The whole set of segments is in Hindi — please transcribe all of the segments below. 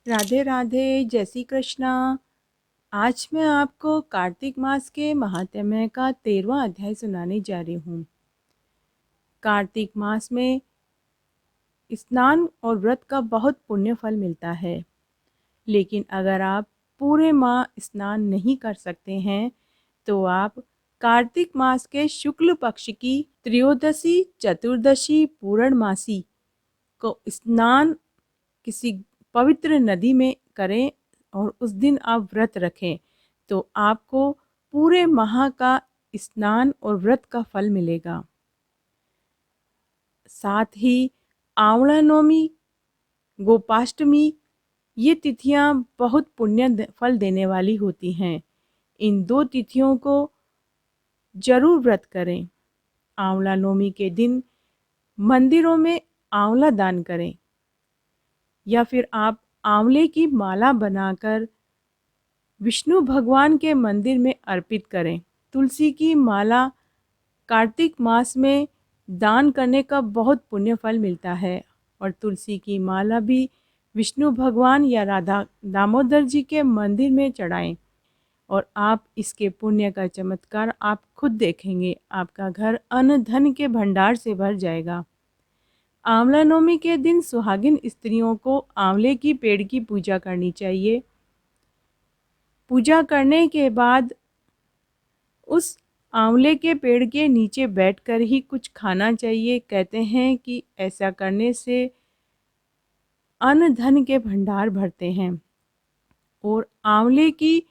राधे राधे, जय श्री कृष्णा। आज मैं आपको कार्तिक मास के महात्म्य का 13वां अध्याय सुनाने जा रही हूँ। कार्तिक मास में स्नान और व्रत का बहुत पुण्य फल मिलता है, लेकिन अगर आप पूरे माह स्नान नहीं कर सकते हैं तो आप कार्तिक मास के शुक्ल पक्ष की त्रयोदशी, चतुर्दशी, पूर्णमासी को स्नान किसी पवित्र नदी में करें और उस दिन आप व्रत रखें तो आपको पूरे माह का स्नान और व्रत का फल मिलेगा। साथ ही आंवला नवमी, गोपाष्टमी, ये तिथियां बहुत पुण्य फल देने वाली होती हैं। इन दो तिथियों को जरूर व्रत करें। आंवला नवमी के दिन मंदिरों में आंवला दान करें या फिर आप आंवले की माला बनाकर विष्णु भगवान के मंदिर में अर्पित करें। तुलसी की माला कार्तिक मास में दान करने का बहुत पुण्य फल मिलता है और तुलसी की माला भी विष्णु भगवान या राधा दामोदर जी के मंदिर में चढ़ाएं और आप इसके पुण्य का चमत्कार आप खुद देखेंगे। आपका घर अन्न धन के भंडार से भर जाएगा। आंवला नवमी के दिन सुहागिन स्त्रियों को आंवले की पेड़ की पूजा करनी चाहिए। पूजा करने के बाद उस आंवले के पेड़ के नीचे बैठकर ही कुछ खाना चाहिए। कहते हैं कि ऐसा करने से अन्न धन के भंडार भरते हैं। और आंवले की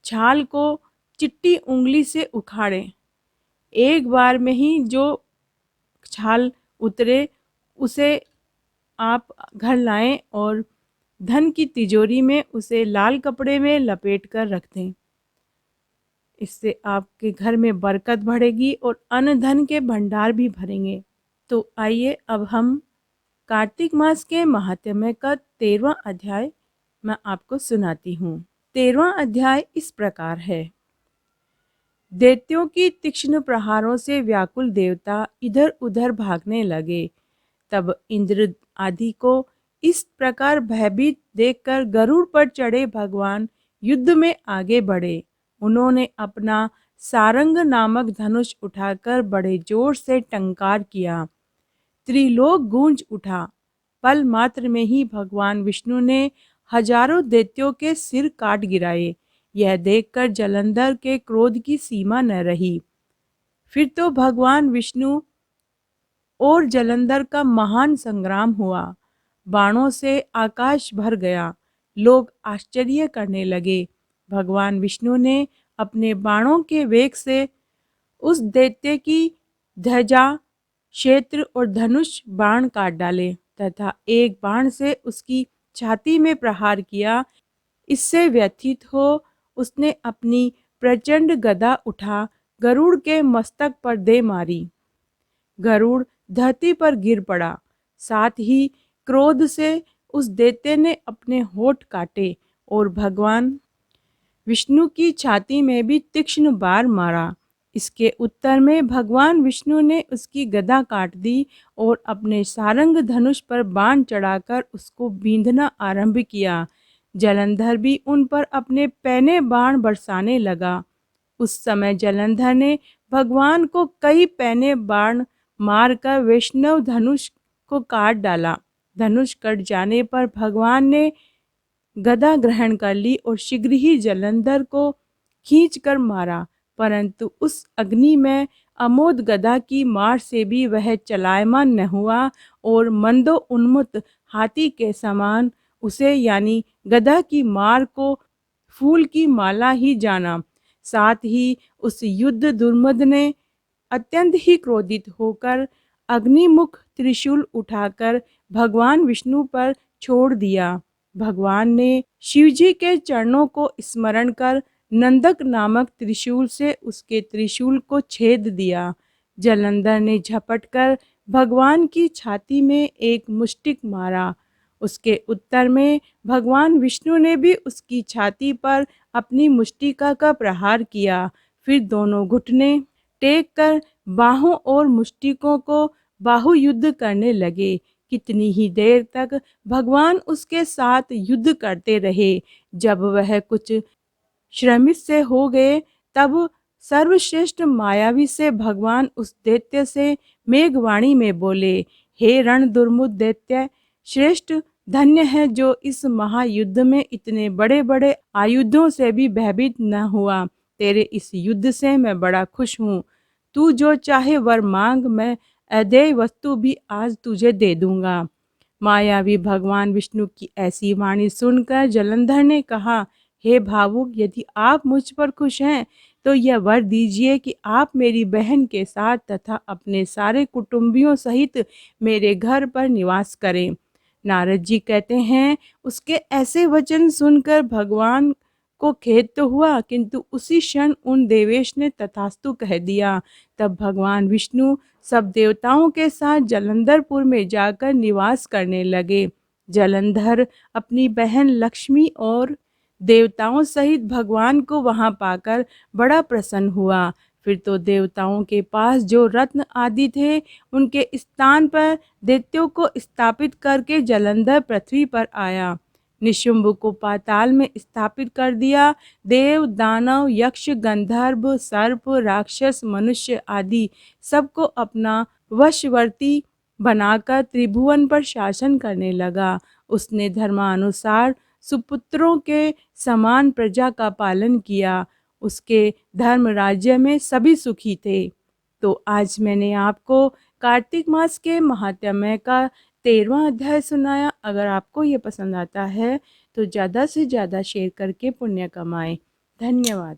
छाल को चिट्टी उंगली से उखाड़ें। एक बार में ही जो छाल उतरे उसे आप घर लाएं और धन की तिजोरी में उसे लाल कपड़े में लपेट कर रख दें। इससे आपके घर में बरकत बढ़ेगी और अन्न धन के भंडार भी भरेंगे। तो आइए अब हम कार्तिक मास के महात्म्य का 13वां अध्याय मैं आपको सुनाती हूँ। 13वां अध्याय इस प्रकार है। दैत्यों की तीक्ष्ण प्रहारों से व्याकुल देवता इधर उधर भागने लगे। तब इंद्र आदि को इस प्रकार भयभीत देखकर गरुड़ पर चढ़े भगवान युद्ध में आगे बढ़े। उन्होंने अपना सारंग नामक धनुष उठाकर बड़े जोर से टंकार किया। त्रिलोक गूंज उठा। पल मात्र में ही भगवान विष्णु ने हजारों दैत्यों के सिर काट गिराए। यह देखकर जलंधर के क्रोध की सीमा न रही। फिर तो भगवान विष्णु और जलंधर का महान संग्राम हुआ। बाणों से आकाश भर गया। लोग आश्चर्य करने लगे। भगवान विष्णु ने अपने बाणों के वेग से उस दैत्य की ध्वजा, क्षेत्र और धनुष बाण काट डाले तथा एक बाण से उसकी छाती में प्रहार किया। इससे व्यथित हो उसने अपनी प्रचंड गदा उठा गरुड़ के मस्तक पर दे मारी। गरुड़ धरती पर गिर पड़ा। साथ ही क्रोध से उस दैत्य ने अपने होठ काटे और भगवान विष्णु की छाती में भी तीक्ष्ण बार मारा। इसके उत्तर में भगवान विष्णु ने उसकी गदा काट दी और अपने सारंग धनुष पर बाण चढ़ाकर उसको बींधना आरंभ किया। जलंधर भी उन पर अपने पैने बाण बरसाने लगा। उस समय जलंधर ने भगवान को कई पैने बाण मारकर वैष्णव धनुष को काट डाला। धनुष कट जाने पर भगवान ने गदा ग्रहण कर ली और शीघ्र ही जलंधर को खींचकर मारा, परंतु उस अग्नि में अमोद गदा की मार से भी वह चलायमान न हुआ और मंदो उन्मत्त हाथी के समान उसे यानी गदा की मार को फूल की माला ही जाना। साथ ही उस युद्ध दुर्मद ने अत्यंत ही क्रोधित होकर अग्निमुख त्रिशूल उठाकर भगवान विष्णु पर छोड़ दिया। भगवान ने शिवजी के चरणों को स्मरण कर नंदक नामक त्रिशूल से उसके त्रिशूल को छेद दिया। जलंधर ने झपटकर भगवान की छाती में एक मुष्टिक मारा। उसके उत्तर में भगवान विष्णु ने भी उसकी छाती पर अपनी मुष्टिका का प्रहार किया। फिर दोनों घुटने टेक कर बाहों और मुष्टिकों को बाहु युद्ध करने लगे। कितनी ही देर तक भगवान उसके साथ युद्ध करते रहे। जब वह कुछ श्रमित से हो गए, तब सर्वश्रेष्ठ मायावी से भगवान उस दैत्य से मेघवाणी में बोले, हे रण दुर्मुख दैत्य श्रेष्ठ, धन्य है जो इस महायुद्ध में इतने बड़े बड़े आयुधों से भी भयभीत न हुआ। तेरे इस युद्ध से मैं बड़ा खुश हूँ। तू जो चाहे वर मांग, मैं अदेय वस्तु भी आज तुझे दे दूंगा। मायावी भगवान विष्णु की ऐसी वाणी सुनकर जलंधर ने कहा, हे भावुक, यदि आप मुझ पर खुश हैं तो यह वर दीजिए कि आप मेरी बहन के साथ तथा अपने सारे कुटुंबियों सहित मेरे घर पर निवास करें। नारद जी कहते हैं, उसके ऐसे वचन सुनकर भगवान को खेद तो हुआ, किंतु उसी क्षण उन देवेश ने तथास्तु कह दिया। तब भगवान विष्णु सब देवताओं के साथ जलंधरपुर में जाकर निवास करने लगे। जलंधर अपनी बहन लक्ष्मी और देवताओं सहित भगवान को वहां पाकर बड़ा प्रसन्न हुआ। फिर तो देवताओं के पास जो रत्न आदि थे, उनके स्थान पर दैत्यों को स्थापित करके जलंधर पृथ्वी पर आया। निशुंभ को पाताल में स्थापित कर दिया। देव, दानव, यक्ष, गंधर्व, सर्प, राक्षस, मनुष्य आदि सबको अपना वशवर्ती बनाकर त्रिभुवन पर शासन करने लगा। उसने धर्मानुसार सुपुत्रों के समान प्रजा का पालन किया। उसके धर्म राज्य में सभी सुखी थे। तो आज मैंने आपको कार्तिक मास के महात्म्य का 13वां अध्याय सुनाया। अगर आपको ये पसंद आता है तो ज़्यादा से ज़्यादा शेयर करके पुण्य कमाएं। धन्यवाद।